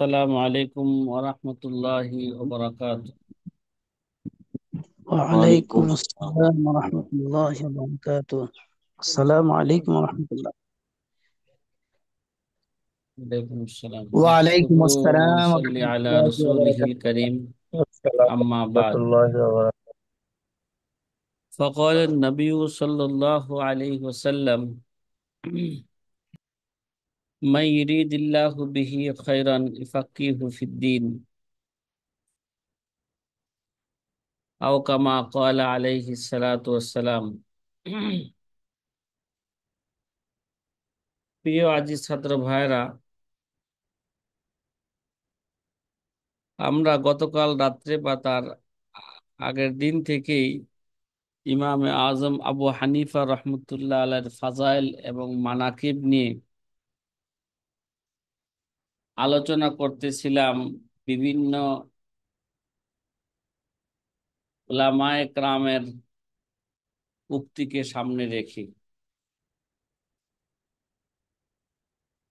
আসসালামু আলাইকুম ওয়া রাহমাতুল্লাহি ওয়া বারাকাতুহু। وعليكم السلام ورحمة الله وبركاته. السلام عليكم ورحمة الله. ওয়ালাইকুম আসসালাম। وعليكم নাহমাদুহু ওয়া السلام নুসাল্লি ورحمة আলা الله রাসূলিহিল وبركاته. কারীম, السلام আম্মা ورحمة বাদ। الله وبركاته. فقال النبي صلى الله عليه وسلم: من يريد الله به خيرا يفقهه في الدين، أو كما قال عليه الصلاة والسلام। প্রিয় আজিজ ছাত্র ভাইরা, আমরা গতকাল রাত্রে বা তার আগের দিন থেকেই ইমামে আজম আবু হানিফা রহমতুল্লাহ আলাইহির ফাজাইল এবং মানাকিব নিয়ে আলোচনা করতেছিলাম, বিভিন্ন উলামায়ে কেরামের উক্তিকে সামনে রেখে।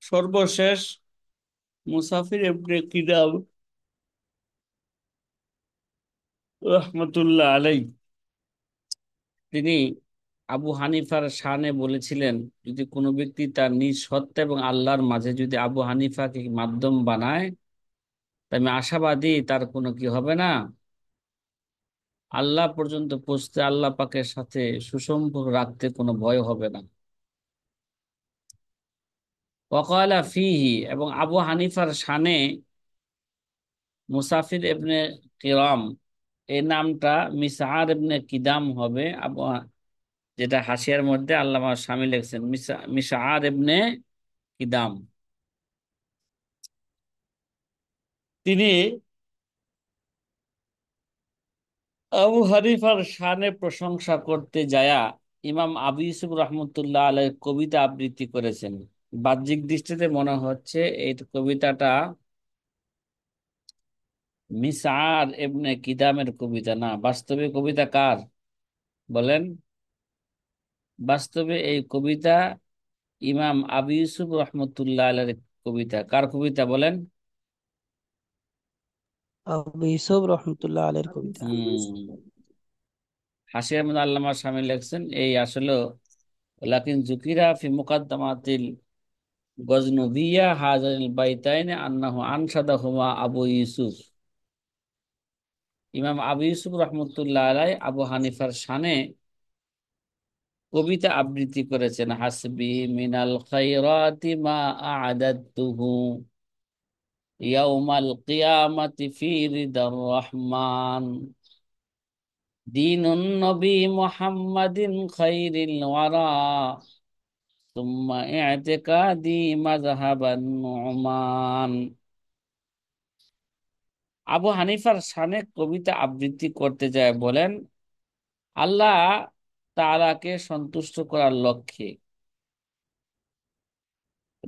সর্বশেষ মুসাফির ইবনে কিদাম রহমতুল্লাহ আলাই তিনি আবু হানিফার শানে বলেছিলেন, যদি কোনো ব্যক্তি তার নিজ সত্তা এবং আল্লাহর মাঝে যদি আবু হানিফাকে মাধ্যম বানায়, তাই আমি আশাবাদী তার কোনো কি হবে না, আল্লাহ পর্যন্ত পৌঁছতে আল্লাহ পাকের সাথে সুসম্পর্ক রাখতে কোনো ভয় হবে না। ওয়াকালা ফিহি, এবং আবু হানিফার শানে মুসাফির ইবনে কিরাম এই নামটা মিসআর ইবনে কিদাম হবে। যেটা হাসিয়ার মধ্যে আল্লামা শামিল লিখছেন মিসআর ইবনে কিদাম। তিনি আবু হানিফার শানে প্রশংসা করতে যায়া ইমাম আবু ইউসুফ রহমতুল্লাহ আলাইহির কবিতা আবৃত্তি করেছেন। বাহ্যিক দৃষ্টিতে মনে হচ্ছে এই কবিতাটা মিসআর ইবনে কিদামের কবিতা না। বাস্তবে কবিতা কার বলেন? বাস্তবে এই কবিতা ইমাম আবু ইউসুফ রহমতুল্লাহ আলাইহির কবিতা। কার কবিতা বলেন? আবু ইউসুফ রহমতুল্লাহ আলাইহির কবিতা। হুম, হাসিয়ার মধ্যে আল্লামা শামিল লেখছেন এই আসলে, লাকিন জুকিরা ফি মুকাদ্দামাতিল গজনভিয়া হাজানিল বাইতাইন আন্নাহু আনসাদাহুমা আবু ইউসুফ। ইমাম আবু ইউসুফ রহমতুল্লাহ আলাই আবু হানিফার শানে কবিতা আবৃত্তি করেছেন। হাসবি মিনাল খায়রাতি মা আ'দাদতুহু ইয়াউমাল কিয়ামাতি ফি রিদার রহমান, দীনুন নবী মুহাম্মাদিন খায়রিল ওয়ারা সুম্মা ই'তিকাদি মাযহাবান নু'মান। আবু হানিফার শানে কবিতা আবৃত্তি করতে যায় বলেন, আল্লাহ তাআলাকে সন্তুষ্ট করার লক্ষ্যে,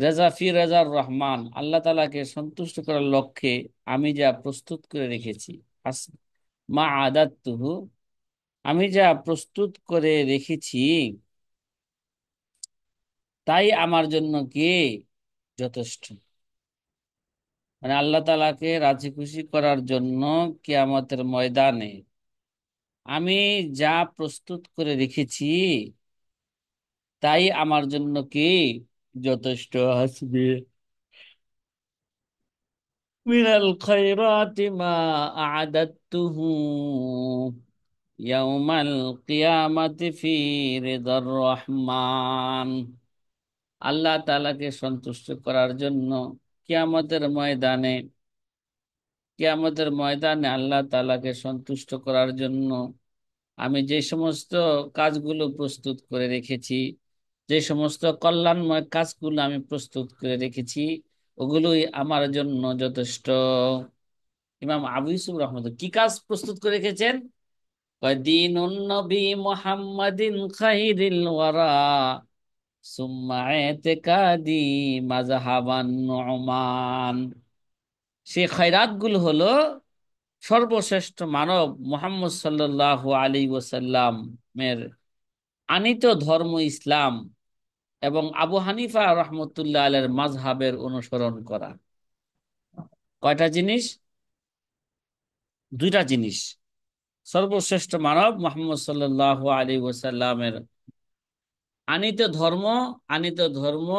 রেজা ফি রেজার রহমান, আল্লাহ তাআলাকে সন্তুষ্ট করার লক্ষ্যে আমি যা প্রস্তুত করে রেখেছি, মা আদাতুহু, আমি যা প্রস্তুত করে রেখেছি তাই আমার জন্য কি যথেষ্ট। মানে আল্লাহ তাআলাকে রাজি খুশি করার জন্য কিয়ামতের ময়দানে আমি যা প্রস্তুত করে রেখেছি তাই আমার জন্য কি যথেষ্ট। হাসবি মিনাল খায়রাতি মা আ'দাদতুহু ইয়াউমাল কিয়ামাতি ফি রিদার রহমান। আল্লাহ তাআলাকে সন্তুষ্ট করার জন্য কিয়ামতের ময়দানে, কিয়ামতের ময়দানে আল্লাহ তাআলাকে সন্তুষ্ট করার জন্য আমি যে সমস্ত কাজগুলো প্রস্তুত করে রেখেছি, যে সমস্ত কল্যাণময় কাজগুলো আমি প্রস্তুত করে রেখেছি, ওগুলোই আমার জন্য যথেষ্ট। ইমাম আবু ইউসুফ রহমতুল্লাহ কি কাজ প্রস্তুত করে রেখেছেন? কয় দীনুন নবী মুহাম্মাদিন খাইরিল ওয়ারা সুম্মা ইতিকাদি মাযহাবান নু'মান। সেই খায়রাত গুলো হলো সর্বশ্রেষ্ঠ মানব মুহাম্মদ সাল্লাল্লাহু আলাইহি ওয়াসাল্লামের আনিত ধর্ম ইসলাম এবং আবু হানিফা রহমতুল্লাহ আলাইহির মাযহাবের অনুসরণ করা। কয়টা জিনিস? দুইটা জিনিস। সর্বশ্রেষ্ঠ মানব মুহাম্মদ সাল্লাল্লাহু আলাইহি ওয়াসাল্লামের আনিত ধর্ম, আনিত ধর্ম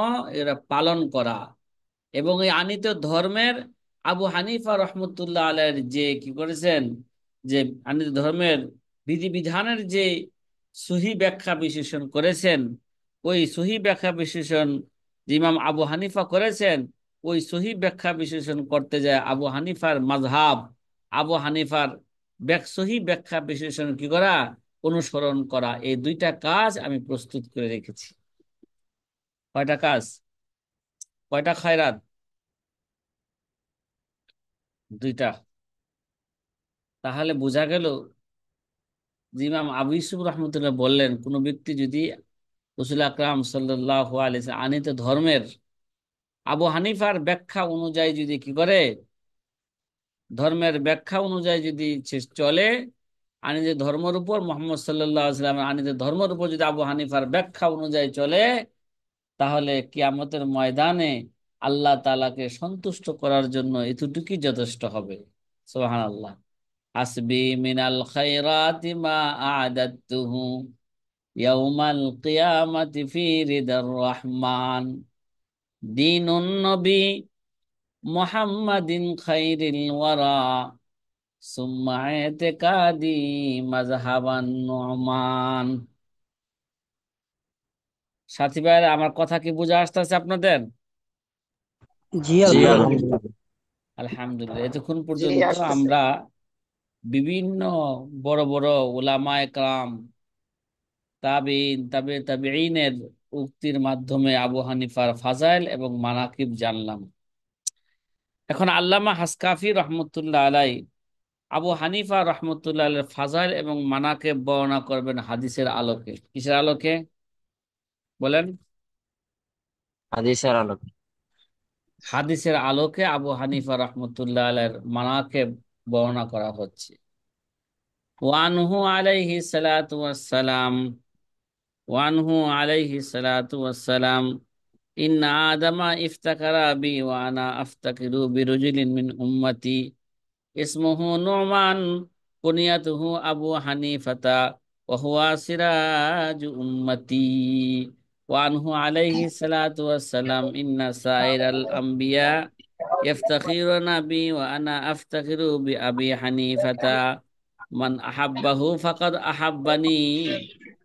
এরা পালন করা, এবং এই আনিত ধর্মের আবু হানিফা রহমতুল্লাহ আলাইহির যে কি করেছেন, যে আনিত ধর্মের বিধিবিধানের যে সহি ব্যাখ্যা বিশ্লেষণ করেছেন, ওই সহি ব্যাখ্যা বিশ্লেষণ যে ইমাম আবু হানিফা করেছেন, ওই সহি ব্যাখ্যা বিশ্লেষণ করতে যায় আবু হানিফার মাযহাব, আবু হানিফার সহি ব্যাখ্যা বিশ্লেষণ কি করা, অনুসরণ করা, এই দুইটা কাজ আমি প্রস্তুত করে রেখেছি। কয়টা কাজ? কয়টা খায়রাত? দুইটা। তাহলে বোঝা গেল যে ইমাম আবু ইউসুফ রহমতুল্লাহ বললেন, কোন ব্যক্তি যদি রাসূল আকরাম সাল্লাল্লাহু আলাইহি ওয়াসাল্লাম আনিত ধর্মের আবু হানিফার ব্যাখ্যা অনুযায়ী যদি কি করে, ধর্মের ব্যাখ্যা অনুযায়ী যদি সে চলে, আনিত ধর্মের উপর, মোহাম্মদ সাল্লাল্লাহু আলাইহি ওয়াসাল্লামের আনিত ধর্মের উপর যদি আবু হানিফার ব্যাখ্যা অনুযায়ী চলে, তাহলে কিয়ামতের ময়দানে আল্লাহ তাআলাকে সন্তুষ্ট করার জন্য এতটুকুই যথেষ্ট হবে। সুবহানাল্লাহ। হাসবি মিনাল খায়রাতি মা আ'দাদতুহু ইয়াউমাল কিয়ামাতি ফি রিদার রহমান, দীনুন নবী মুহাম্মাদিন খাইরিল ওয়ারা, সুম্মা ইতিকাদি মাযহাবান নুমান। সাথী ভাইরা, আমার কথা কি বুঝা আসতেছে আপনাদের? জি জি আলহামদুলিল্লাহ। আলহামদুলিল্লাহ। আলহামদুলিল্লাহ। এতক্ষণ জি পর্যন্ত আসতেছে। আমরা বিভিন্ন বড় বড় উলামায়ে কেরাম, তাবিঈন, তাবিঈনের উক্তির মাধ্যমে আবু হানিফার ফাজাইল এবং মানাকিব জানলাম। এখন আল্লামা হাসকাফি রহমতুল্লাহ আলাই আবু হানিফা রহমতুল্লাহ আলাইহির ফাজাইল এবং মানাকিব বর্ণনা করবেন হাদিসের আলোকে। কিসের আলোকে বলেন? হাদিসের আলোকে। হাদিসের আলোকে আবু হানিফা রহমতুল্লাহ আলাইহির মানাকিব বর্ণনা করা হচ্ছে। ওয়ানহু আলাইহি সালাতু ওয়াসসালাম, ওয়ানহু আলাইহি সালাতু ওয়াসসালাম, ইন্না আদামা ইফতাকারা বি ওয়া আনা আফতাকিরু বিরুজুলিন মিন উম্মতি ইসমুহু নুমান কুনিয়াতুহু আবু হানিফাতা ওয়া হুয়া সিরাজু উম্মতি। ওয়া আনহু আলাইহি সালাতু ওয়াসসালাম, ইন্না সাইরাল আম্বিয়া ইফতাখিরুনা বি ওয়া আনা আফতাকিরু বি আবি হানিফাতা, মান আহাব্বাহু ফাকাদ আহাব্বানি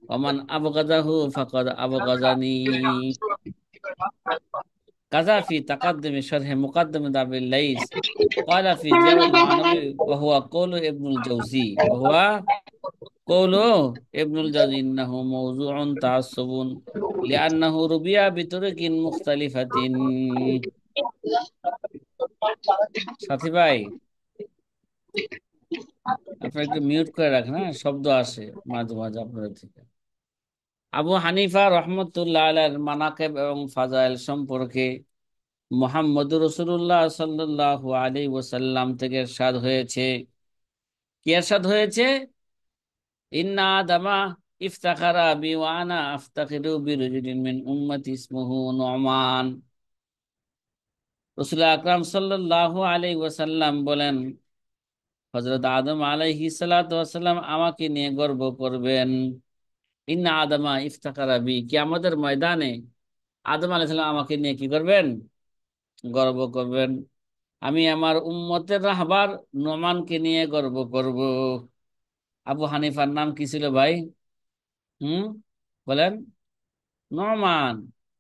ওয়া মান আবগাদাহু ফাকাদ আবগাজানি। كذا في تقدم شرح مقدمة أبي الليث، قال في ضياء المعنوي وهو قول ابن الجوزي، وهو قول ابن الجوزي إنه موضوع تعصب لأنه ربي بطرق مختلفة। সাথী ভাই, আপনি একটু মিউট করে রাখেন, হ্যাঁ, শব্দ আসে মাঝে মাঝে আপনাদের থেকে। আবু হানিফা রহমতুল্লাহ আলাইহির মানাকিব এবং ফাজাইল সম্পর্কে মুহাম্মদুর রাসূলুল্লাহ সাল্লাল্লাহু আলাইহি ওয়াসাল্লাম থেকে ইরশাদ হয়েছে। কি ইরশাদ হয়েছে? ইন্না আদামা ইফতাখারা বি ওয়া আনা আফতাখিরু বিরাজুলিন মিন উম্মতি ইসমুহু নুমান। রাসূল আকরাম সাল্লাল্লাহু আলাইহি ওয়াসাল্লাম বলেন, হযরত আদম আলাইহিস সালাতু ওয়াসাল্লাম আমাকে নিয়ে গর্ব করবেন। ইন্না আদামা ইফতাখারা বি, কিয়ামতের ময়দানে আদম আলাইহিস সালাম আমাকে নিয়ে কি করবেন? গর্ব করবেন। আমি আমার উম্মতের রাহবার নোমানকে নিয়ে গর্ব করব। আবু হানিফার নাম কি ছিল ভাই? হুম, বলেন। নোমান।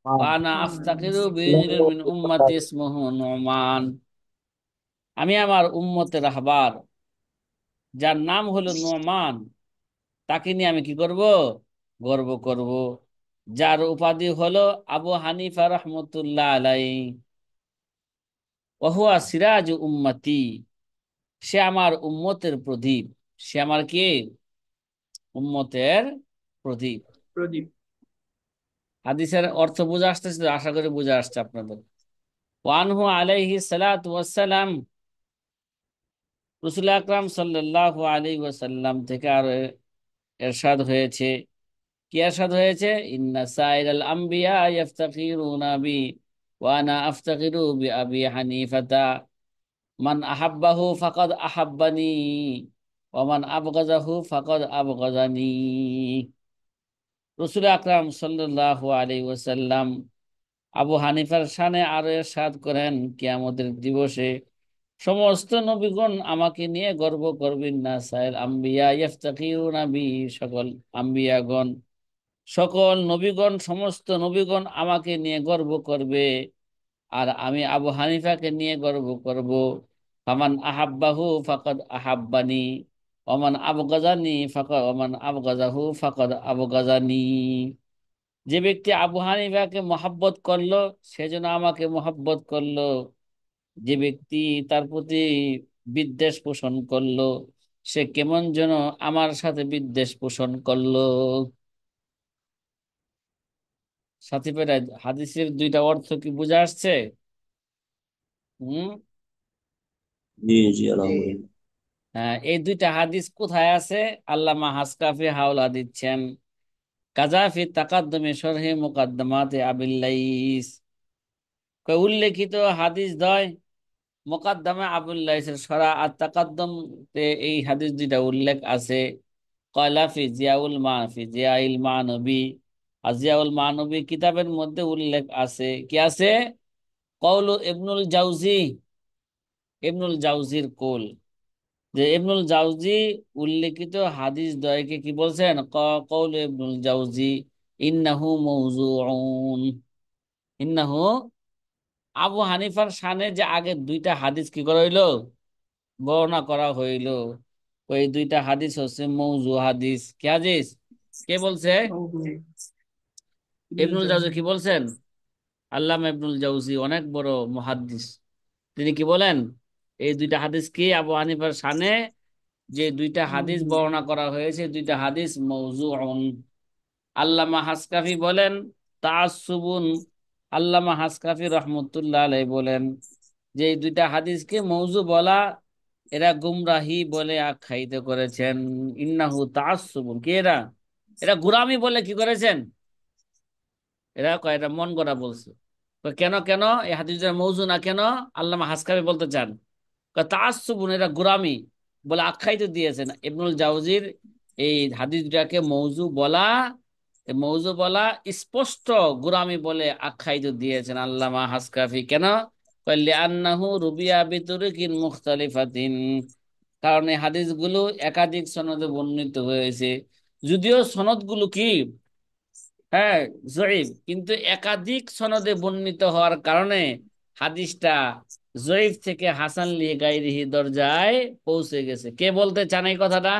ওয়ানা আফতাকিরু বিরজুলিন মিন উম্মতি ইসমুহু নোমান। আমি আমার উম্মতের রাহবার, যার নাম হলো নোমান, তাকে নিয়ে আমি কি করব? গর্ব করব। যার উপাধি হলো আবু হানিফা রহমতুল্লাহ আলাই। ওহুয়া সিরাজ উম্মতি, সে আমার উম্মতের প্রদীপ। সে আমার কি? উম্মতের প্রদীপ। প্রদীপ। হাদিসের অর্থ বুঝে আসতেছে তো? আশা করি বুঝে আসছে আপনাদের। ওয়ানহু আলাইহি সালাতু ওয়াসসালাম, রাসূল আকরাম সাল্লাল্লাহু আলাইহি ওয়াসাল্লাম থেকে আর ইরশাদ হয়েছে। কি ইরশাদ হয়েছে? ইন্না সাইরাল আম্বিয়া ইফতাখিরুনা বি ওয়া আনা আফতাখিরু বি আবি হানিফাতা, মান আহাব্বাহু ফাকাদ আহাব্বানি ওয়া মান আবগাযাহু ফাকাদ আবগাযানি। রাসূল আকরাম সাল্লাল্লাহু আলাইহি ওয়াসাল্লাম আবু হানিফার শানে আরো ইরশাদ করেন, কিয়ামতের দিবসে সমস্ত নবীগণ আমাকে নিয়ে গর্ব করবেন না। সাইল আম্বিয়া ইফতাকিরুনা বি, সকল আম্বিয়াগণ, সকল নবীগণ, সমস্ত নবীগণ আমাকে নিয়ে গর্ব করবে, আর আমি আবু হানিফাকে নিয়ে গর্ব করব। ফামান আহাব্বাহু ফাকাদ আহাব্বানি ওমান আবগাজাহু ফাকাদ আবগাজানি। যে ব্যক্তি আবু হানিফাকে মহাব্বত করলো, সে যেন আমাকে মহাব্বত করলো। যে ব্যক্তি তার প্রতি বিদ্বেষ পোষণ করলো, সে কেমন যেন আমার সাথে বিদ্বেষ পোষণ করলো। সাথী ভাইরা, হাদিসের দুইটা অর্থ কি বুঝে আসছে? হুম। জি জি আলহামদুলিল্লাহ। হ্যাঁ, এই দুইটা হাদিস কোথায় আছে? আল্লামা হাসকাফি হাওলা দিচ্ছেন, কাজাফি তাকাদ্দুমে শরহে মুকাদ্দামাতে আবিল লাইস। উল্লেখিত হাদিস দ্বয় মুকাদ্দামে আবুল লাইসের সরা আর তাকাদ্দুম তে এই হাদিস দুইটা উল্লেখ আছে। কয়লা ফি জিয়াউল ফি জিয়াইল মানবী, আর জিয়াউল মানবী কিতাবের মধ্যে উল্লেখ আছে। কি আছে? কওলু ইবনুল জাউজি, ইবনুল জাউজির কৌল, যে ইবনুল জাউজি উল্লেখিত হাদিস দ্বয়কে কি বলছেন? কওল ইবনুল জাউজি ইন্নাহু মাওযুউন। ইন্নাহু, আবু হানিফার শানে যে আগে দুইটা হাদিস কি করা হইলো, বর্ণনা করা হইলো, ওই দুইটা হাদিস হচ্ছে মৌজু হাদিস। কি হাদিস? কে বলছে? ইবনুল জাউজি কি বলছেন? আল্লামা ইবনুল জাউজি অনেক বড় মুহাদ্দিস। তিনি কি বলেন? এই দুইটা হাদিস কি আবু হানিফার শানে যে দুইটা হাদিস বর্ণনা করা হয়েছে, দুইটা হাদিস মওযুউন। আল্লামা হাসকাফি বলেন তাআসসুবুন, আল্লামা হাসকাফি রহমতুল্লাহ আলাইহি বলেন যে এই দুইটা হাদিসকে মওযু বলা, এরা গুমরাহি বলে আখ্যায়িত করেছেন। ইন্নাহু তাআসসুবুন, কি এরা? এরা গুরামি বলে কি করেছেন? এরা কয় এটা মন গড়া বলছে। তো কেন কেন এই হাদিসটা মওযু না কেন? আল্লামা হাসকাফি বলতে চান তাআসসুবুন, এরা গোরামি বলে আখ্যায়িত দিয়েছেন। ইবনুল জাওজির এই হাদিস দুটাকে মওযু বলা, মওযু বলা স্পষ্ট গোরামি বলে আখ্যায়িত দিয়েছেন আল্লামা হাসকাফি। কেন? লিআন্নাহু রুবিয়া বিতুরুকিন মুখতালিফাতিন, কারণ এই হাদিসগুলো একাধিক সনদে বর্ণিত হয়েছে। যদিও সনদগুলো কি, হ্যাঁ, জয়ীফ, কিন্তু একাধিক সনদে বর্ণিত হওয়ার কারণে হাদিসটা জয়ীফ থেকে হাসান লি গাইরিহি দরজায় পৌঁছে গেছে। কে বলতে চান এই কথাটা?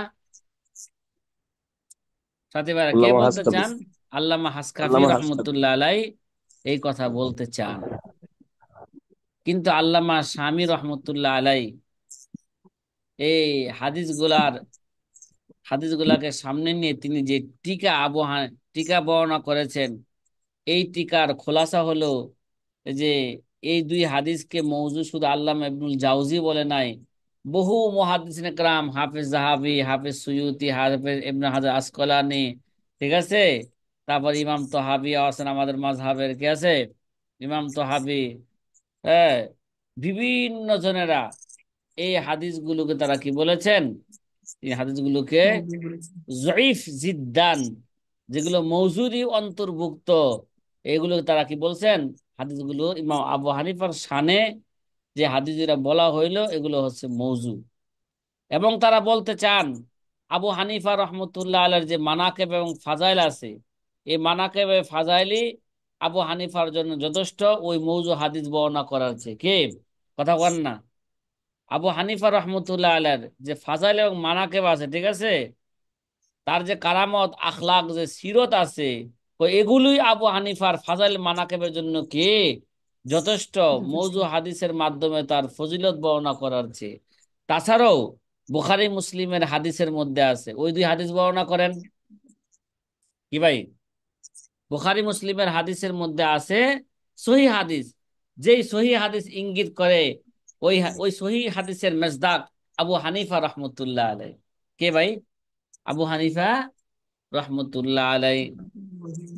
সাথী ভাইরা, কে আল্লামা বলতে হাসকাবি। চান? আল্লামা হাসকাফি আল্লামা হাসকাবি। রহমতুল্লাহ আলাই এই কথা বলতে চান। কিন্তু আল্লামা শামী রহমতুল্লাহ আলাই এই হাদিসগুলার হাদিসগুলাকে সামনে নিয়ে তিনি যে টিকা টিকা বর্ণনা করেছেন, এই টিকার খোলাসা হলো যে এই দুই হাদিসকে মওযু শুধু আল্লামা ইবনুল জাওজি বলে নাই, বহু মুহাদ্দিসিন کرام, হাফেজ জাহাবি, হাফেজ সুয়ুতি, হাফেজ ইবনে হাজার আসকালানি, ঠিক আছে, তারপর ইমাম তহাবি আছেন আমাদের মাযহাবের, কি আছে, ইমাম তহাবি, হ্যাঁ, বিভিন্ন জনেরা এই হাদিসগুলোকে তারা কি বলেছেন? এই হাদিসগুলোকে জয়ীফ জিদ্দান, যেগুলো মওজুরই অন্তর্ভুক্ত, এগুলো তারা কি বলছেন? হাদিসগুলো ইমাম আবু হানিফার শানে যে হাদিসেরা বলা হইলো এগুলো হচ্ছে মওজু। এবং তারা বলতে চান আবু হানিফা রহমতুল্লাহ আলাইহির যে মানাকেব এবং ফাজাইল আছে, এই মানাকেব এবং ফাজাইলি আবু হানিফার জন্য যথেষ্ট ওই মওজু হাদিস বর্ণনা করার চেয়ে। কে কথা বলেন না? আবু হানিফা রহমতুল্লাহ আলাইহির যে ফাজাইল এবং মানাকেব আছে, ঠিক আছে, তার যে কারামত আখলাক যে সিরত আছে, তো এগুলোই আবু হানিফার ফাজাইল মানাকেবের জন্য কি যথেষ্ট, মওযু হাদিসের মাধ্যমে তার ফজিলত বর্ণনা করার চেয়ে। তাছাড়াও বুখারী মুসলিমের হাদিসের মধ্যে আছে, ওই দুই হাদিস বর্ণনা করেন কি ভাই? বুখারী মুসলিমের হাদিসের মধ্যে আছে সহি হাদিস, যেই সহি হাদিস ইঙ্গিত করে ওই সহি হাদিসের মেজদাক আবু হানিফা রহমতুল্লাহ আলাই। কে ভাই? আবু হানিফা রহমতুল্লাহ আলাই।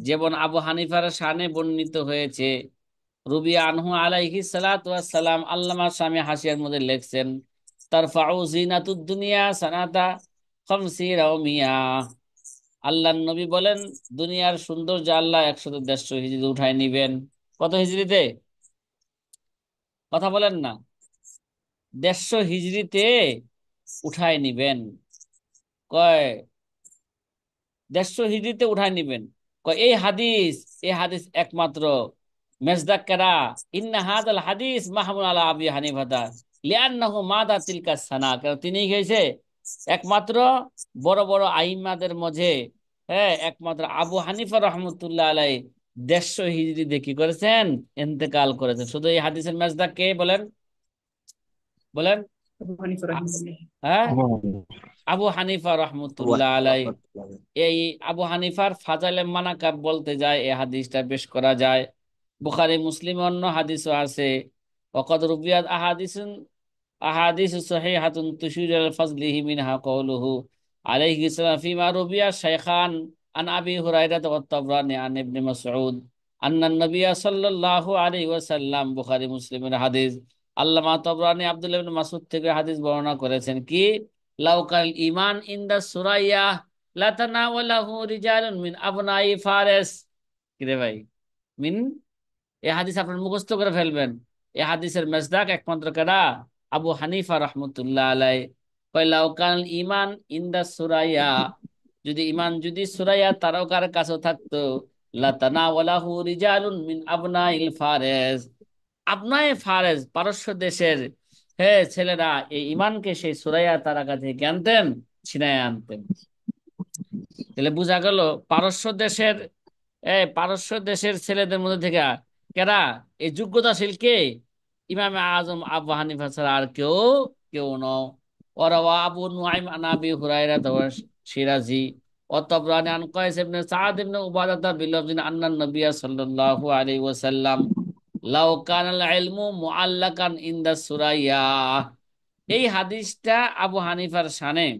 যেমন আবু হানিফার শানে বর্ণিত হয়েছে রুবি আনহু আলাইহি সালাতু ওয়াস সালাম, আল্লামা শামী হাসিয়ার মধ্যে লিখছেন, তারফাউ জিনাতুদ দুনিয়া সানাতা 50 ওয়া 100। আল্লাহর নবী বলেন, দুনিয়ার সৌন্দর্য আল্লাহ 150 হিজরিতে উঠায় নিবেন। কত হিজরিতে? কথা বলেন না। 150 হিজরিতে উঠায় নিবেন। কয় 150 হিজরিতে উঠায় নিবেন। কয় এই হাদিস একমাত্র মেজদাক কারা, ইন্না হাদাল হাদিস মাহমুল আলা আবি হানিফাতা লিআন্নাহু মাদা তিলকা সানা। কারণ তিনি গেছে একমাত্র বড় বড় আইম্মাদের মধ্যে, হ্যাঁ, একমাত্র আবু হানিফা রহমতুল্লাহ আলাই 150 হিজরিতে কি করেছেন? ইন্তেকাল করেছেন। শুধু এই হাদিসের মেজদাক কে বলেন? বলেন। আবু হানিফা আ- রাহিমাহুল্লাহ। হ্যাঁ, হুম। আবু হানিফা আবু রহমতুল্লাহ হানিফা আলাই। রহমাতুল্লাহ। এই আবু হানিফার ফাজাইলে মানাকাব বলতে যায় এই হাদিসটা পেশ করা যায়। বুখারী মুসলিম অন্য হাদিসও আছে। ওয়াকাদ রুবিয়াত আহাদিস সহিহাতুন তুশিরু ইলা ফাজলিহি মিনহা কওলুহু আলাইহি সাল্লাম ফিমা রুবিয়া শাইখান আন আবি হুরায়রা ওয়া তাবরানি আন ইবনে মাসউদ আন্না নবিয়্য সাল্লাল্লাহু আলাইহি ওয়াসাল্লাম। বুখারী মুসলিমের হাদিস। আল্লামা তাবরানি আব্দুল্লাহ ইবনে মাসউদ থেকে হাদিস বর্ণনা করেছেন কি, লাউকাল ঈমান ইনদা সুরাইয়া লাতানাওয়ালাহু রিজালুন মিন আবনাই ফারিস। কিরে ভাই, মিন, এই হাদিস আপনার মুখস্থ করে ফেলবেন। এই হাদিসের মেজদাক একমাত্র কারা? আবু হানিফা রহমতুল্লাহ আলাই। কয়লাও কান ইমান ইনদা সুরাইয়া, যদি সুরাইয়া তারকার কাছে থাকতো, লাতানাওয়ালাহু রিজালুন মিন আবনাইল ফারিস, আবনায়ে ফারেজ পারস্য দেশের, হ্যাঁ, ছেলেরা এই ইমানকে সেই সুরাইয়া তারাকা থেকে আনতেন, ছিনায় আনতেন। তাহলে বোঝা গেল পারস্য দেশের ছেলেদের মধ্যে থেকে কেরা এই যোগ্যতাশীল কে? ইমামে আজম আবু হানিফা ছাড়া আর কেউ কেউ নও। ওরাওয়া আবু নুআইম আন আবি হুরায়রা শিরাজি ও তাবরানি আন কায়েস ইবনে সাআদ ইবনে উবাদাহ বিলফজিন আন্নান নবিয়্য সাল্লাল্লাহু আলাইহি ওয়াসাল্লাম লাউ কানাল ইলমু মুআল্লাকান ইনদা সুরাইয়া। এই হাদিসটা আবু হানিফার শানে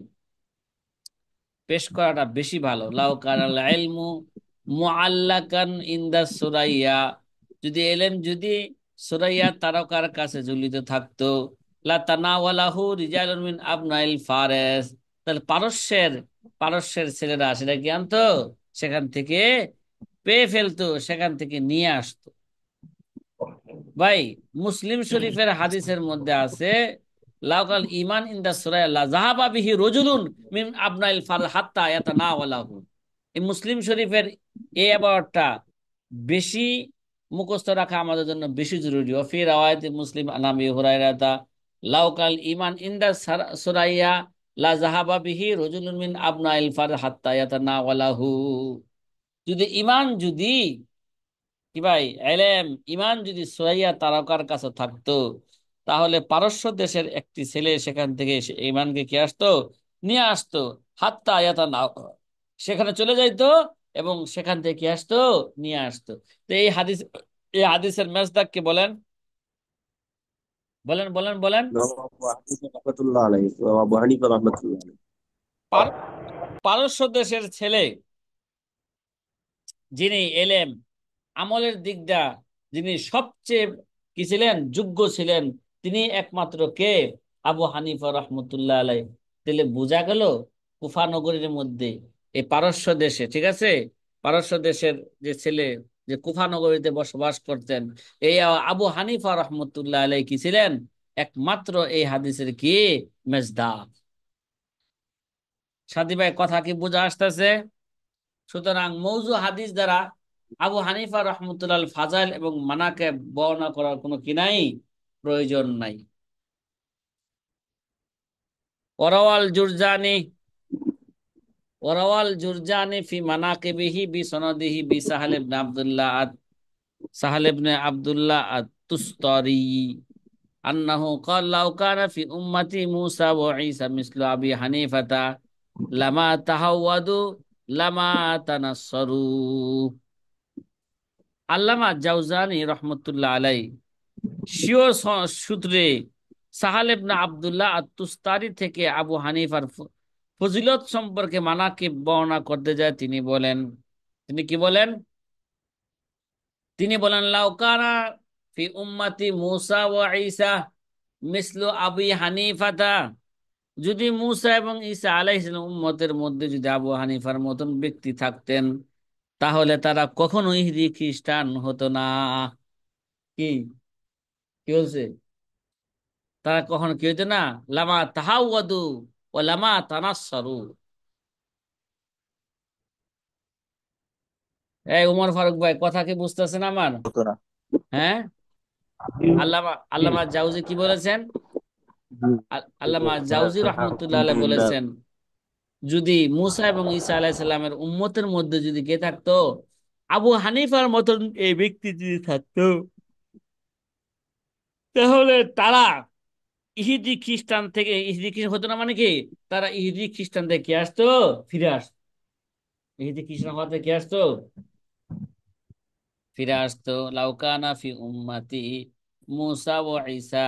পেশ করাটা বেশি ভালো। লাউ কানাল ইলমু মুআল্লাকান ইনদা সুরাইয়া, যদি সুরাইয়া তারকার কাছে ঝুলিত থাকতো, লা তানাওয়ালাহু রিজালুন মিন আবনাইল ফারিস, তাহলে পারস্যের ছেলেরা সেটা কি আনতো? সেখান থেকে পেয়ে ফেলতো, সেখান থেকে নিয়ে আসতো। ভাই, মুসলিম শরীফের হাদিসের মধ্যে আছে, লাউকাল ইমান ইন দা সুরায়া লা যাহাবা বিহি রাজুলুন মিন আবনাইল ফার হাত্তা ইয়াতানাওয়ালাহু। এই মুসলিম শরীফের এই আবারটা বেশি মুখস্থ রাখা আমাদের জন্য বেশি জরুরি। ওয়া ফি রাওয়ায়াতি মুসলিম আন আবি হুরায়রা লাউকাল ইমান ইন দা সুরাইয়া লা যাহাবা বিহি রাজুলুন মিন আবনাইল ফার হাত্তা ইয়াতানাওয়ালাহু। যদি কি ভাই, ইমান যদি সুরাইয়া তারকার কাছে থাকতো, তাহলে পারস্য দেশের একটি ছেলে সেখান থেকে সে ইমানকে কি আসতো? নিয়ে আসতো। হাত্তা আয়াতা না, সেখানে চলে যাইতো এবং সেখান থেকে কি আসতো? নিয়ে আসতো। তো এই হাদিসের মেজদাক কে বলেন? বলেন বলেন বলেন। আবু হানিফা রহমাতুল্লাহ আলাইহি। আবু হানিফা রহমাতুল্লাহ আলাইহি। পার- পারস্য দেশের ছেলে, যিনি এলেম আমলের দিক দিয়া যিনি সবচেয়ে কি ছিলেন? যোগ্য ছিলেন, তিনি একমাত্র কে? আবু হানিফা রহমতুল্লাহ আলাই। তাহলে বোঝা গেল কুফা নগরীর মধ্যে, এই পারস্য দেশে, ঠিক আছে, পারস্য দেশের যে ছেলে যে কুফা নগরীতে বসবাস করতেন, এই আবু হানিফা রহমতুল্লাহ আলাই কি ছিলেন? একমাত্র এই হাদিসের কি মেজদা। সাথী ভাই, কথা কি বোঝা আসতেছে? সুতরাং মৌজু হাদিস দ্বারা আবু হানিফা রহমতুল্লাহ ফাজাইল এবং মানাকে বর্ণনা করার কোনো কি নাই, প্রয়োজন নাই। ওরাওয়াল জুরজানি ফি মানাকিবিহি বি সনদিহি বি সাহাল ইবনে আব্দুল্লাহ আত-তুস্তারি আন্নাহু ক্বাল লাউ কানা ফি উম্মতি মূসা ওয়া ঈসা মিসলু আবি হানিফাতা লামা তাহাওয়াদু লামা তানাসসারু। আল্লামা জাওজানি রহমতুল্লাহ আলাই স্বীয় সূত্রে সাহাল ইবনে আব্দুল্লাহ আত-তুস্তারি থেকে আবু হানিফার ফজিলত সম্পর্কে মানাকিব বর্ণনা করতে যায়। তিনি কি বলেন? তিনি বলেন, লাউকানা ফি উম্মতি মুসা ওয়া ঈসা মিসলু আবি হানিফাতা, যদি মুসা এবং ঈসা আলাইহিস সালাম উম্মতের মধ্যে যদি আবু হানিফার মতন ব্যক্তি থাকতেন, তাহলে তারা কখনো ইহুদি খ্রিস্টান হতো না। কি কি বলছে? তারা কখনো কি হইতো না? লামা তাহাওয়াদু ও লামা তানাসসারু। এই উমর ফারুক ভাই, কথা কি বুঝতেছেন আমার? হতো না। হ্যাঁ, আল্লামা আল্লামা জাউজি কি বলেছেন? আল্লামা জাউজি রহমতুল্লাহ আলাইহি আলহামদুলিল্লাহ। বলেছেন, যদি মুসা এবং ঈসা আলাইহিস সালামের উম্মতের মধ্যে যদি কে থাকতো, আবু হানিফার মতন এই ব্যক্তি যদি থাকতো, তাহলে তারা ইহুদি খ্রিস্টান থেকে, ইহুদি খ্রিস্টান হতো না মানে কি, তারা ইহুদি খ্রিস্টান থেকে কে আসতো? ফিরে আসতো। ইহুদি খ্রিস্টান হওয়া থেকে কে আসতো? ফিরে আসতো। লাউকানা ফি উম্মতি মুসা ও ঈসা,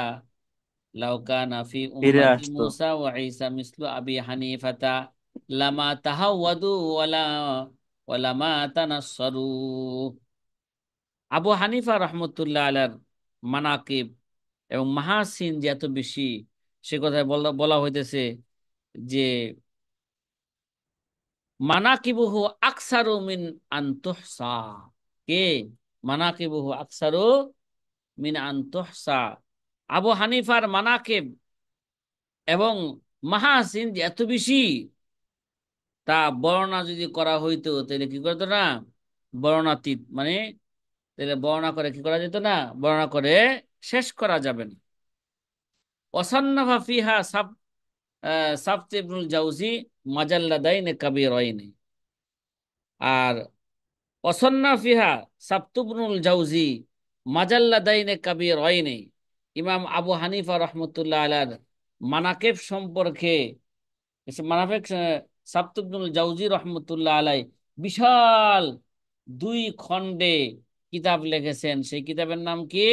লাউকানা ফি ফিরে উম্মতি আসতো। মুসা ও ঈসা মিসলু আবি হানিফাতা লামা তাহাওয়াদু ওয়ালা ওয়ালামা তানাসসারু। আবু হানিফা রহমতুল্লাহ আলাইহির মানাকিব এবং মাহাসিন যে এত বেশি, সে কথায় বলা বলা হইতেছে যে মানাকিবুহু আকসারু মিন আন তুহসা। কে? মানাকিবুহু আকসারু মিন আন তুহসা। আবু হানিফার মানাকিব এবং মাহাসিন যে এত বেশি, তা বর্ণনা যদি করা হইতো তাহলে কি করতো না? বর্ণাতীত মানে, তাহলে বর্ণনা করে কি করা যেত না? বর্ণনা করে শেষ করা যাবে না। ওয়াসান্নাফা ফিহা সাবত ইবনুল জাওজি মাজাল্লাদাইন কাবীরাইন। আর ওয়াসান্না ফিহা সাবত ইবনুল জাওজি মাজাল্লাদাইন কাবীরাইন, ইমাম আবু হানিফা রহমতুল্লাহ আলাইহির মানাকিব সম্পর্কে, মানাফিক সাবতুবনুল জাউজি রহমতুল্লাহ আলাই বিশাল 2 খণ্ডে কিতাব লিখেছেন। সেই কিতাবের নাম কি?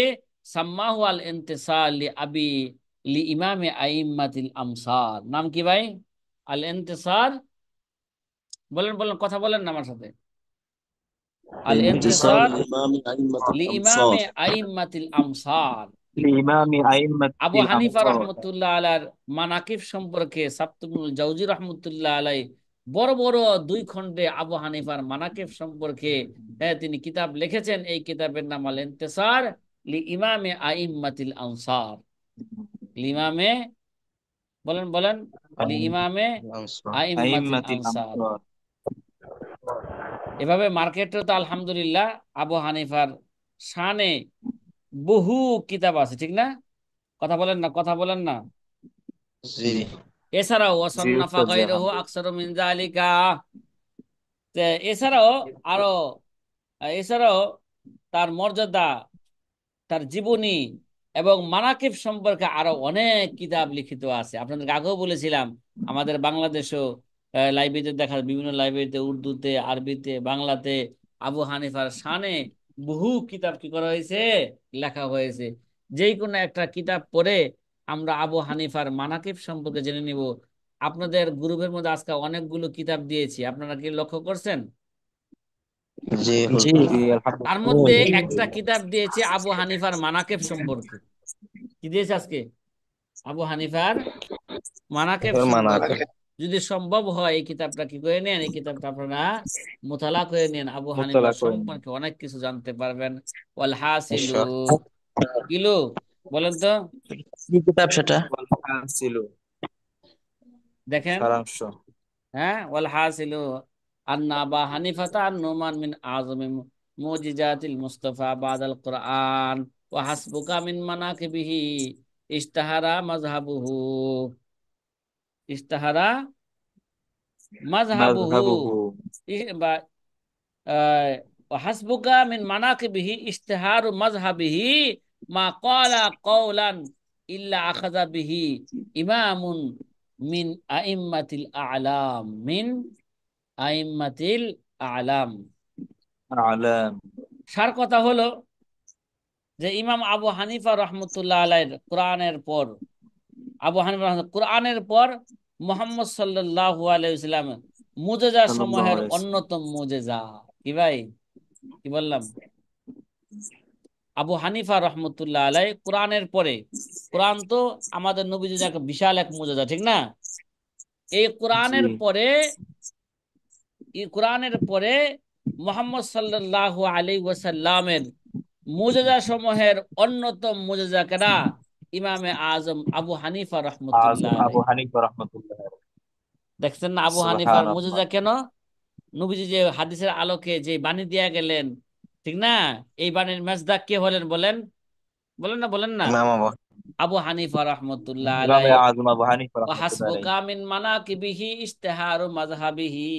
সাম্মাহু আল ইন্তিসার লি আবি লি ইমামে আইম্মাতিল আমসার। নাম কি ভাই? আল ইন্তিসার। বলেন বলেন, কথা বলেন না আমার সাথে। আল ইন্তিসার ইন্তিসার ইমাম আইম্মাতুল লি আমসার। ইমামে আইম্মাতিল আমসার। ইমাম আবু আইম্মাতুল হানিফা আমসার। রহমতুল্লাহ আলার মানাকিব সম্পর্কে সাবতুবনুল জাউজি রহমতুল্লাহ আলাই বড় বড় 2 খণ্ডে আবু হানিফার মানাকিব সম্পর্কে, হ্যাঁ, তিনি কিতাব লিখেছেন। এই কিতাবের নাম আল ইন্তিসার লি ইমামে আইম্মাতিল আনসার। লি ইমামে, বলেন বলেন, লি ইমামে আইম্মাতিল আইম্মাতিল আনসার। আমসার। এভাবে মার্কেটে তো আলহামদুলিল্লাহ আবু হানিফার শানে বহু কিতাব আছে, ঠিক না? কথা বলেন না, কথা বলেন না। জি। এছাড়াও জি ওয়াসান্নাফা উস্তাদ, জি গায়রুহু আলহামদুলিল্লাহ। আকসারু মিন যালিকা। তে এছাড়াও আরো, এছাড়াও তার মর্যাদা, তার জীবনী এবং মানাকিব সম্পর্কে আরো অনেক কিতাব লিখিত আছে। আপনাদের আগেও বলেছিলাম, আমাদের বাংলাদেশও লাইব্রেরিতে দেখা, বিভিন্ন লাইব্রেরিতে উর্দুতে, আরবিতে, বাংলাতে আবু হানিফার শানে বহু কিতাব কি করা হয়েছে? লেখা হয়েছে। যেই কোনো একটা কিতাব পড়ে আমরা আবু হানিফার মানাকিব সম্পর্কে জেনে নিব। আপনাদের গ্রুপের মধ্যে আজকে অনেকগুলো কিতাব দিয়েছি, আপনারা কি লক্ষ্য করছেন? জি জি। জি তার মধ্যে একটা আলহামদুলিল্লাহ। কিতাব দিয়েছে আবু হানিফার মানাকিব সম্পর্কে। কি দিয়েছে আজকে? আবু হানিফার মানাকিব এবার সম্পর্কে। মানাকে যদি সম্ভব হয় এই কিতাবটা কি করে নেন, এই কিতাবটা আপনারা মুতালা করে নেন, আবু মোতলা হানিফার করে নিন। সম্পর্কে অনেক কিছু জানতে পারবেন। ওয়াল হাসিলু, ইনশাআল্লাহ। কিলু, বলেন তো, কি কিতাব সেটা? ছিল দেখেন। সারাংশ। হ্যাঁ, ওয়াল হাসিলু আন্না আবা হানিফাতা আন নুমান মিন আযমি মুজিজাতিল মুস্তাফা বাদাল কুরআন ওয়া হাসবুকা মিন মানাকিবিহি ইশতাহারা মাযহাবুহু, ইশতাহারা মাযহাবুহু, মাযহাবুহু। বা আহ, হাসবুকা মিন মানাকিবিহি ইশতিহারু মাযহাবিহি মা ক্বালা কওলান ইল্লা আখাযা বিহি ইমামুন মিন আইম্মাতিল আ'লাম, মিন আইম্মাতিল আ'লাম। আলাম। সার কথা হলো যে ইমাম আবু হানিফা রহমতুল্লাহ আলাইহির কোরআনের পর, আবু হানিফা কোরআনের পর মুহাম্মদ সাল্লাল্লাহু আলাইহি ওয়াসাল্লাম মুজিজা সাল্লাল্লাহু সমূহের আলাইহি ওয়াসাল্লাম। অন্যতম মুজিজা। কি ভাই, কি বললাম? আবু হানিফা রহমতুল্লাহ আলাই কোরআনের পরে, কোরআন তো আমাদের নবীজির একটা বিশাল এক মুজিজা, ঠিক না? এই জি। কোরআনের পরে মুহাম্মদ সাল্লাল্লাহু আলাইহি ওয়াসাল্লামের মুজিজা সমূহের অন্যতম মুজিজা কেনা? ইমামে আজম আবু হানিফা রহমতুল্লাহ আজম আলাই। আবু হানিফা রাহমাতুল্লাহ আলাইহি। দেখছেন না আবু হানিফার সুবহানাল্লাহ। মুজিজা কেন? নবীজি যে হাদিসের আলোকে যে বাণী দিয়া গেলেন, ঠিক না? এই বাণীর মেজদাক কে হলেন বলেন? বলেন না, বলেন না। ইমাম আবু আবু হানিফা রহমতুল্লাহ ইমামে আলাই। আজম আবু হানিফা রাহমাতুল্লাহ আলাইহি। হাসবুকা মিন মানাকিবিহি ইশতিহারু মাযহাবিহি।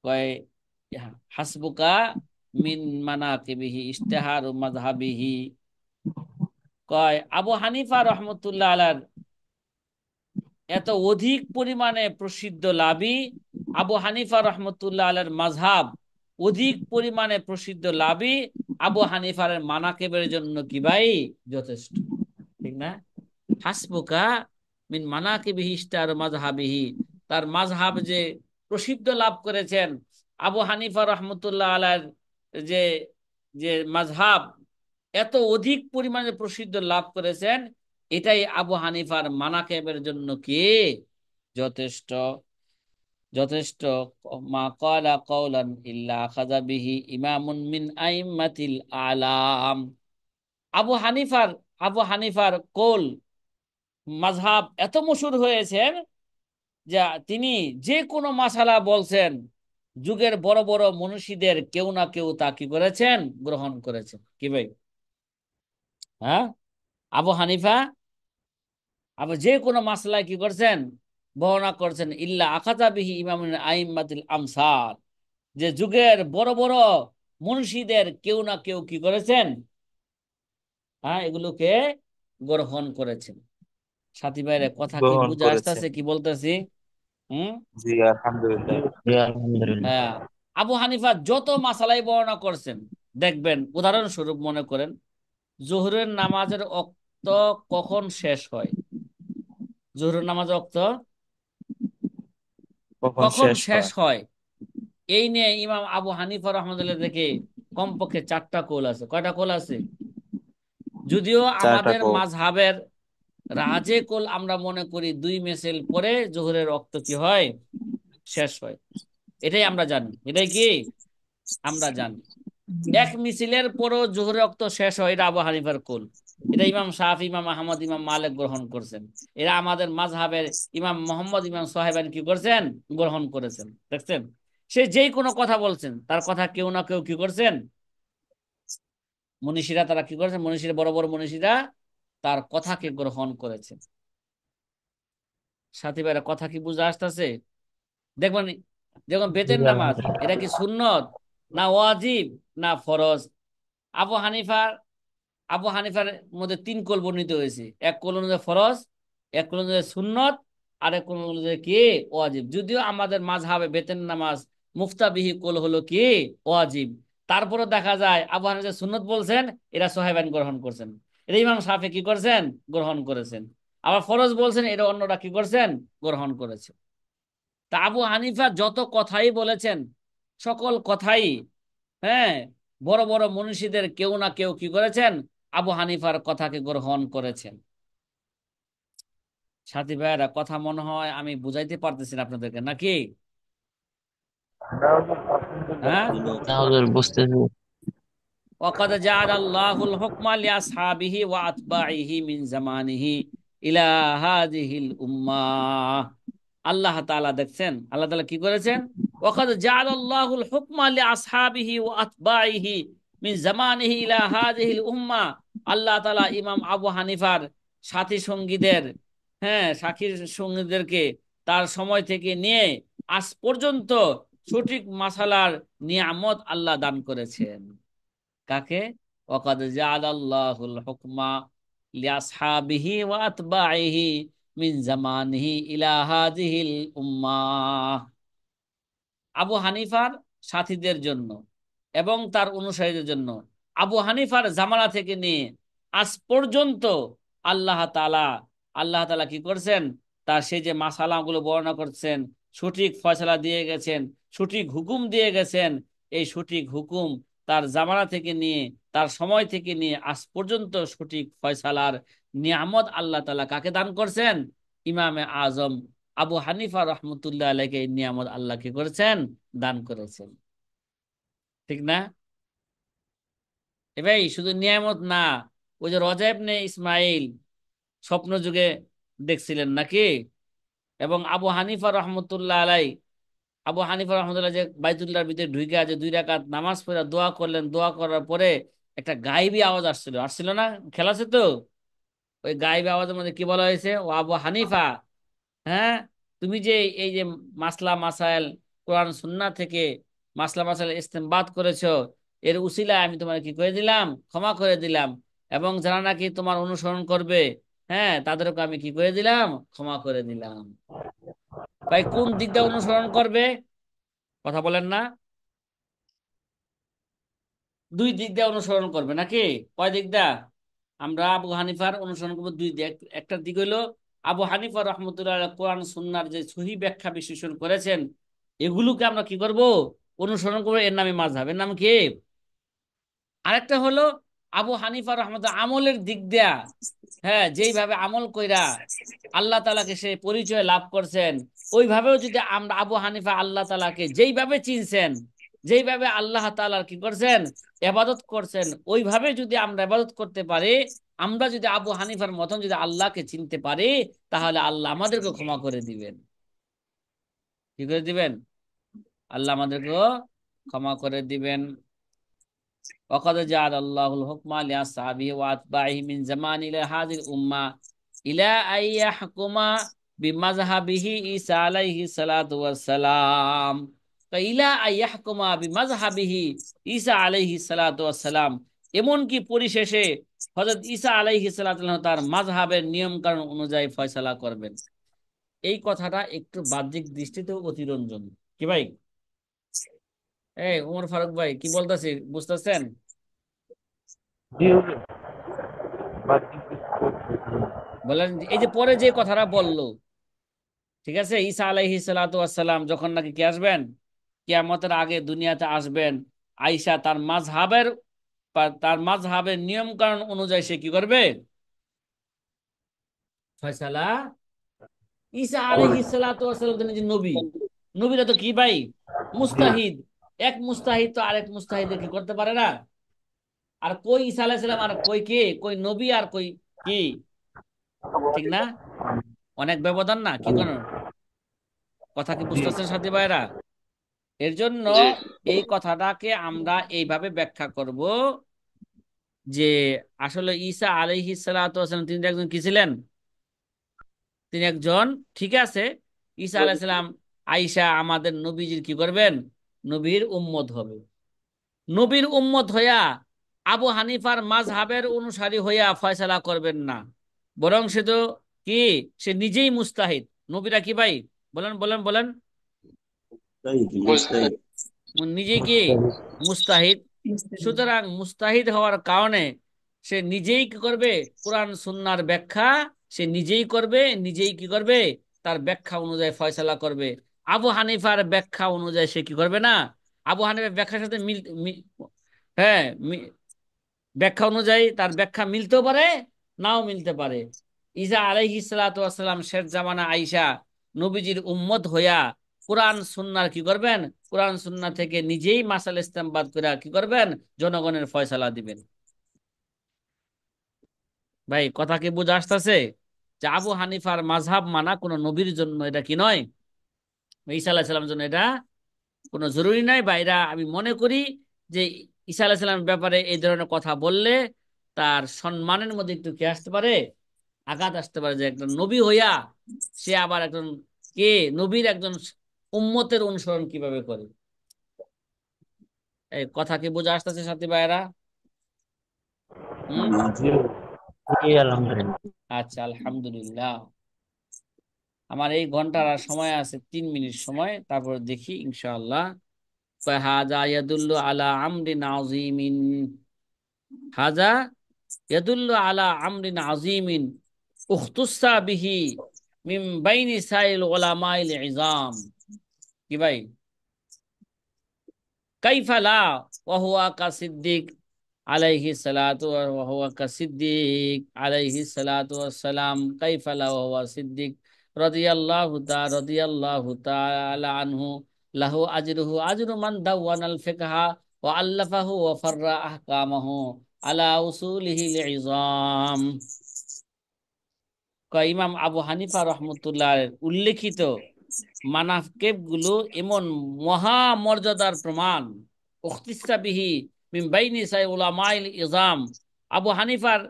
কয় হাসবুকা মিন মানাকিবিহি ইশতিহারু মাযহাবিহি। কয় আবু হানিফা রহমতুল্লাহ আলাইহির এত অধিক পরিমাণে প্রসিদ্ধ লাভী, আবু হানিফা রহমতুল্লাহ আলাইহির মাযহাব অধিক পরিমাণে প্রসিদ্ধ লাভী, আবু হানিফার মানাকেবের জন্য কি ভাই যথেষ্ট, ঠিক না? হাসবুকা মিন মানাকিবিহি ইশতিহারু মাযহাবিহি। তার মাযহাব যে প্রসিদ্ধ লাভ করেছেন, আবু হানিফা রহমতুল্লাহ আলাইহির যে যে মাযহাব এত অধিক পরিমাণে প্রসিদ্ধ লাভ করেছেন, এটাই আবু হানিফার মানাকেবের জন্য কি যথেষ্ট, যথেষ্ট। মা ক্বালা কাওলান ইল্লা আখাযা বিহি ইমামুন মিন আইম্মাতিল আলাম। আবু হানিফার আবু হানিফার কৌল মাযহাব এত মশহুর হয়েছেন যা তিনি যে কোনো মাসালা বলছেন, যুগের বড় বড় মনীষীদের কেউ না কেউ তা কি করেছেন, গ্রহণ করেছেন। কি ভাই? হ্যাঁ, আবু হানিফা আবার যে কোনো মাসলায় কি করছেন, বর্ণনা করছেন ইল্লা আখাযা বিহি ইমামুন আইম্মাতিল আমসাল। যে যুগের বড় বড় মুনশিদের কেউ না কেউ কি করেছেন, হ্যাঁ, এগুলোকে গ্রহণ করেছেন। সাথী ভাইরে কথা কি গ্রহণ বুঝে করেছেন। আসতেছে কি বলতেছি? হুম। জি আলহামদুলিল্লাহ। জি, আলহামদুলিল্লাহ। হ্যাঁ, আবু হানিফা যত মাসালাই বর্ণনা করছেন, দেখবেন উদাহরণস্বরূপ মনে করেন জোহরের নামাজের ওক্ত কখন শেষ হয়, জোহরের নামাজের ওক্ত কখন কখন শেষ শেষ হয়? হয়, এই নিয়ে ইমাম আবু হানিফা রহমতুল্লাহ থেকে কমপক্ষে 4টা কৌল আছে। কয়টা কৌল আছে? যদিও চারটা আমাদের কো। মাযহাবের রাজে কৌল আমরা মনে করি 2 মিছিল পরে জোহরের ওক্ত কি হয়, শেষ হয়। এটাই আমরা জানি, এটাই কি আমরা জানি। এক মিছিলের পরও জোহরের ওক্ত শেষ হয়, এটা আবু হানিফার কৌল। এটা ইমাম শাফি, ইমাম আহমদ, ইমাম মালিক গ্রহণ করছেন। এরা আমাদের মাযহাবের ইমাম মোহাম্মদ, ইমাম সাহেবান কি করছেন, গ্রহণ করেছেন। দেখছেন, সে যেই কোনো কথা বলছেন, তার কথা কেউ না কেউ কি করছেন, মনীষীরা তারা কি করেছেন, মনীষীরা বড় বড় মনীষীরা তার কথাকে গ্রহণ করেছেন। সাথী ভাইরা কথা কি বুঝে আসতেছে? দেখবেন যখন জি, বেতের নামাজ, আলহামদুলিল্লাহ। এটা কি সুন্নত না ওয়াজিব না ফরজ? আবু হানিফার আবু হানিফার মধ্যে 3 কৌল বর্ণিত হয়েছে। এক কৌল অনুযায়ী ফরজ, এক কৌল অনুযায়ী সুন্নত, আর এক কৌল অনুযায়ী কি ওয়াজিব। যদিও আমাদের মাযহাবে বেতের নামাজ মুফতাবিহি কৌল হলো কি ওয়াজিব, তারপরে দেখা যায় আবু হানিফা সুন্নত বলছেন, এরা সাহাবান গ্রহণ করছেন, এটা ইমাম শাফি কি করছেন, গ্রহণ করেছেন। আবার ফরজ বলছেন, এটা অন্যরা কি করছেন, গ্রহণ করেছে। তা আবু হানিফা যত কথাই বলেছেন, সকল কথাই, হ্যাঁ, বড় বড় মনীষীদের কেউ না কেউ কি করেছেন, আবু হানিফার কথাকে গ্রহণ করেছেন। সাথী ভাইয়েরা কথা মনে হয় আমি বুঝাইতে পারতেছি না আপনাদেরকে, নাকি? হ্যাঁ। জি না। না হুজুর, বুঝতেছি। وقد جعل الله الحكم لأصحابه وأتباعه من زمانه إلى هذه الأمة। আল্লাহ তাআলা দেখছেন, আল্লাহ তাআলা কি করেছেন, وقد جعل الله الحكم لأصحابه وأتباعه من زمانه إلى هذه الأمة। আল্লাহ তাআলা ইমাম আবু হানিফার সাথী সঙ্গীদের, হ্যাঁ, সাথী সঙ্গীদেরকে তার সময় থেকে নিয়ে আজ পর্যন্ত সঠিক মাসালার নিয়ামত আল্লাহ দান করেছেন। কাকে? ওয়াকাদ জাআলাল্লাহুল হুকমা লিআসহাবিহি ওয়া আতবাইহি মিন জামানিহি ইলা হাযিহিল উম্মাহ। আবু হানিফার সাথীদের জন্য এবং তার অনুসারীদের জন্য, আবু হানিফার জামানা থেকে নিয়ে আজ পর্যন্ত আল্লাহ তাআলা আল্লাহ তাআলা কি করছেন, তার সেই যে মাসালাগুলো বর্ণনা করছেন, সঠিক ফয়সালা দিয়ে গেছেন, সঠিক হুকুম দিয়ে গেছেন। এই সঠিক হুকুম তার জামানা থেকে নিয়ে, তার সময় থেকে নিয়ে আজ পর্যন্ত সঠিক ফয়সালার নিয়ামত আল্লাহ তাআলা কাকে দান করছেন? ইমামে আজম আবু হানিফা রহমতুল্লাহ আলাইকে এই নিয়ামত আল্লাহ কি করেছেন? দান করেছেন। ঠিক না? ভাই শুধু নিয়ামত না, ওই যে রজা ইবনে ইসমাইল স্বপ্ন যুগে দেখছিলেন নাকি? এবং আবু হানিফা রহমতুল্লাহ আলাই, আবু হানিফা রহমতুল্লাহ যে বাইতুল্লাহর ভিতরে ঢুকে আছে 2 রাকাত নামাজ পড়ে দোয়া করলেন, দোয়া করার পরে একটা গায়েবী আওয়াজ আসছিল, আসছিল না? খেলা আছে তো, ওই গায়েবী আওয়াজের মধ্যে কি বলা হয়েছে? ও আবু হানিফা, হ্যাঁ, তুমি যে এই যে মাসলা মাসাইল কোরআন সুন্নাহ থেকে মাসলা মাসাইল ইস্তেমবাদ করেছো, এর উসিলায় আমি তোমার কি করে দিলাম? ক্ষমা করে দিলাম। এবং যারা নাকি তোমার অনুসরণ করবে, হ্যাঁ, তাদেরকে আমি কি করে দিলাম? ক্ষমা করে দিলাম। ভাই কোন দিকটা অনুসরণ করবে? কথা বলেন না। দুই দিক দিয়ে অনুসরণ করবে নাকি? কয় দিক দা? আমরা আবু হানিফার অনুসরণ করবো দুই দিক। একটা দিক হইলো আবু হানিফা রহমতুল্লাহ আলাইহি কোরআন সুন্নাহর যে সহিহ ব্যাখ্যা বিশ্লেষণ করেছেন, এগুলোকে আমরা কি করব? অনুসরণ করবো। এর নামে মাযহাব, এর নাম কি? আরেকটা হলো আবু হানিফা রহমতুল্লাহ আমলের দিক দেয়া, হ্যাঁ, যেইভাবে আমল কইরা আল্লাহ তাআলাকে সে পরিচয় লাভ করছেন, ওইভাবেও যদি আমরা আবু হানিফা আল্লাহ তাআলাকে যেইভাবে চিনছেন, যেইভাবে আল্লাহ তাআলার কি করছেন? ইবাদত করছেন, ওইভাবে যদি আমরা ইবাদত করতে পারি, আমরা যদি আবু হানিফার মতন যদি আল্লাহকে চিনতে পারি, তাহলে আল্লাহ আমাদেরকে ক্ষমা করে দিবেন। কি করে দিবেন? আল্লাহ আমাদেরকেও ক্ষমা করে দিবেন। وقد جعل الله الحكم لأصحابه وأتباعه من زمان إلى هذه الأمة إلى أن يحكم بمذهبه عيسى عليه الصلاة والسلام। إلى أن يحكم بمذهبه ঈসা আলাইহিস সালাতু ওয়াস সালাম, এমনকি পরিশেষে হযরত ঈসা আলাইহিস সালাতু ওয়াস সালাম তার মাযহাবের নিয়ম কানুন অনুযায়ী ফয়সালা করবেন। এই কথাটা একটু বাহ্যিক দৃষ্টিতেও অতিরঞ্জন। কি ভাই? এই ওমর ফারুক ভাই কি বলতেছি, বুঝতেছেন? জি হুজুর। বাদ বলেন এই যে পরে যে কথাটা বললো, ঠিক আছে, ঈসা আলাইহিস সালাতু ওয়াস সালাম যখন নাকি কি আসবেন, কিয়ামতের আগে দুনিয়াতে আসবেন, আয়েশা তার মাযহাবের নিয়ম কানুন অনুযায়ী সে কি করবে? ফয়সালা। ঈসা আলাইহিস সালাতু ওয়াস সালাম তো নিজে নবী, নবীরা তো কি ভাই? মুস্তাহিদ। এক মুস্তাহিদ তো আরেক মুস্তাহিদের কি করতে পারে না। আর কই ঈসা আলাইহিস সালাম, আর কই কে, কই নবী আর কই কি? ঠিক না? অনেক ব্যবধান না? কি কোন কথা কি বুঝতেছেন সাথী ভাইরা? এর জন্য এই কথাটাকে আমরা এইভাবে ব্যাখ্যা করব যে আসলে ঈসা আলাইহিস সালাতু ওয়াস সালাম তিনি একজন কি ছিলেন? তিনি একজন, ঠিক আছে, ঈসা আলাইহিস সালাম, আয়েশা আমাদের নবীজির কি করবেন? নবীর উম্মত হবে। নবীর উম্মত হইয়া আবু হানিফার মাযহাবের অনুসারী হইয়া ফয়সালা করবেন না, বরং সে তো কি, সে নিজেই মুস্তাহিদ। নবীরা কি ভাই? বলেন বলেন বলেন। মুস্তাহিদ। নিজেই কি? মুস্তাহিদ। সুতরাং মুস্তাহিদ হওয়ার কারণে সে নিজেই কি করবে? কোরআন সুন্নাহর ব্যাখ্যা সে নিজেই করবে, নিজেই কি করবে? তার ব্যাখ্যা অনুযায়ী ফয়সালা করবে। আবু হানিফার ব্যাখ্যা অনুযায়ী সে কি করবে না। আবু হানিফার ব্যাখ্যার সাথে হ্যাঁ, ব্যাখ্যা অনুযায়ী তার ব্যাখ্যা মিলতেও পারে, নাও মিলতে পারে। ঈসা আলাইহিস সালাতু ওয়াস সালাম শেষ জামানা আয়েশা নবীজির উম্মত হইয়া কোরআন সুন্নাহর কি করবেন? কোরআন সুন্নাহ থেকে নিজেই মাসাল ইস্তেমবাদ করে কি করবেন? জনগণের ফয়সালা দিবেন। ভাই কথা কি বুঝে আসতেছে? যে আবু হানিফার মাযহাব মানা কোনো নবীর জন্য এটা কি নয়, ঈসা আলাইহিস সালামের জন্য এটা কোনো জরুরি নয়। বা এরা আমি মনে করি যে ঈসা আলাইহিস সালামের ব্যাপারে এই ধরনের কথা বললে তার সম্মানের মধ্যে একটু কি আসতে পারে? আঘাত আসতে পারে। যে একজন নবী হইয়া সে আবার একজন কে, নবীর একজন উম্মতের অনুসরণ কিভাবে করে। এই কথা কি বোঝা আসতেছে সাথী ভাইয়েরা? হুম। জি আলহামদুলিল্লাহ। আচ্ছা, আলহামদুলিল্লাহ। আমার এই ঘন্টার আর সময় আছে 3 মিনিট সময়, তারপর দেখি ইনশাআল্লাহ। হাজা ইয়াদুল্লু আলা আমরিন আযীমিন, হাজা ইয়াদুল্লু আলা আমরিন আযীমিন উখতুসা বিহি মিন বাইনি সাইল উলামাইল ইজাম। কি ভাই? কাইফা লা ওয়া হুয়া কা সিদ্দিক আলাইহি সালাতু ওয়া হুয়া কা সিদ্দিক আলাইহি সালাতু ওয়াস সালাম, কাইফা লা ওয়া হুয়া সিদ্দিক রাদিয়াল্লাহু তাআলা আনহু, লাহু আজরুহু আজরু মান দাওয়ানাল ফিকহা ওয়া আল্লাফাহু ওয়া ফাররা আহকামাহু আলা উসুলিহিল ইযাম। ইমাম আবু হানিফা রহমতুল্লাহ উল্লেখিত মানাকেব গুলো এমন মহা মর্যাদার প্রমাণ, উখতিসা বিহি মিন বাইনি সাই উলামাইল ইজাম। আবু হানিফার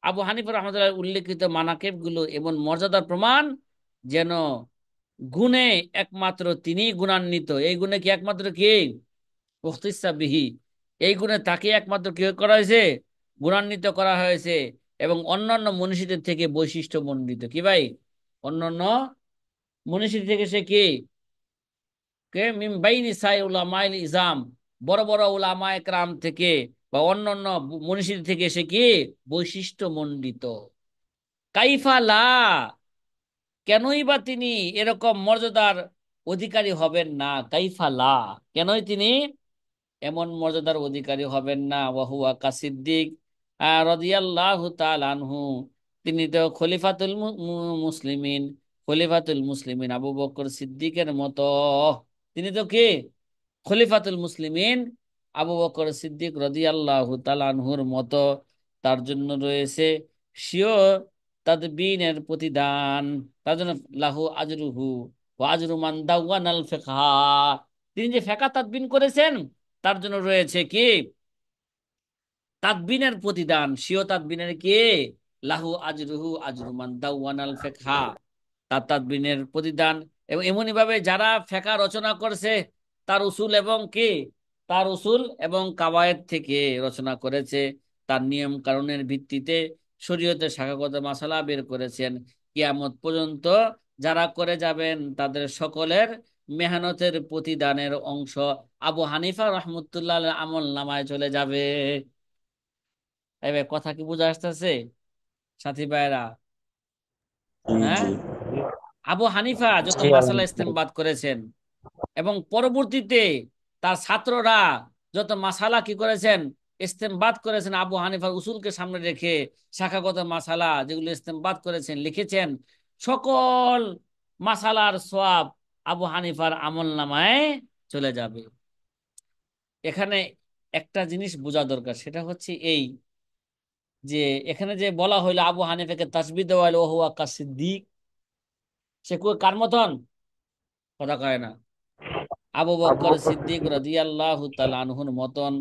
আবু হানিফা রহমতুল্লাহ উল্লেখিত মানাকেব গুলো এমন মর্যাদার প্রমাণ, যেন গুণে একমাত্র তিনি গুণান্বিত। এই গুণে কি একমাত্র কে? উখতিসা বিহি, এই গুণে তাকে একমাত্র কি করা হয়েছে? গুণান্বিত করা হয়েছে, এবং অন্যান্য মনীষীদের থেকে বৈশিষ্ট্য মণ্ডিত। কি ভাই? অন্যান্য মনীষীদের থেকে সে কি? কে মিম বাইনি সাই উলামাইল ইজাম, বড় বড় উলামায়ে কেরাম থেকে বা অন্যান্য মনীষীদের থেকে সে কি? বৈশিষ্ট্য মণ্ডিত। কাইফা লা, কেনই বা তিনি এরকম মর্যাদার অধিকারী হবেন না? কাইফা লা, কেনই তিনি এমন মর্যাদার অধিকারী হবেন না? ওয়াহুয়া কা সিদ্দিক রাদিয়াল্লাহু তাআলা আনহু, তিনি তো খলিফাতুল মুসলিমিন, খলিফাতুল মুসলিমিন আবু বকর সিদ্দিকের মতো। তিনি তো কি? খলিফাতুল মুসলিমিন আবু বকর সিদ্দিক রাদিয়াল্লাহু তাআলা আনহুর মতো। তার জন্য রয়েছে স্বীয় তাদবিনের প্রতিদান, তার জন্য লাহু আজরুহু ওয়া আজরু মান দাওয়ানাল ফিকহা, তিনি যে ফিকহ তাদবিন করেছেন তার জন্য রয়েছে কি? তাদবিনের প্রতিদান, স্বীয় তাদবিনের কি? লাহু আজরুহু আজরু মান দাওয়ানাল ফিকহা, তার তাদবিনের প্রতিদান। এবং এমনি ভাবে যারা ফিকহ রচনা করেছে তার উসুল এবং কি, তার উসুল এবং কাওয়ায়েদ থেকে রচনা করেছে, তার নিয়ম কানুনের ভিত্তিতে শরীয়তের শাখাগত মাসালা বের করেছেন, কিয়ামত পর্যন্ত যারা করে যাবেন তাদের সকলের মেহনতের প্রতিদানের অংশ আবু হানিফা রহমতুল্লাহ আমল নামায় চলে যাবে। এবার কথা কি বোঝা আসতেছে সাথী ভাইরা? জি হ্যাঁ, জি আবু হানিফা যত জি মাসালা আলহামদুলিল্লাহ। ইস্তেমবাদ করেছেন এবং পরবর্তীতে তার ছাত্ররা যত মাসালা কি করেছেন? ইস্তেমবাদ করেছেন, আবু হানিফার উসুলকে সামনে রেখে শাখাগত মাসালা যেগুলো ইস্তেমবাদ করেছেন, লিখেছেন, সকল মাসালার সওয়াব আবু হানিফার আমল নামায় চলে যাবে। এখানে একটা জিনিস বোঝা দরকার, সেটা হচ্ছে এই যে এখানে যে বলা হইলো আবু হানিফাকে তাসবিহ দেওয়া হলো ওহুয়া কা সিদ্দিক, সে কার মতন? কথা কয় না। আবু আবু বকর বকর সিদ্দিক সিদ্দিক। রাদিয়াল্লাহু তাআলা আনহুর মতন।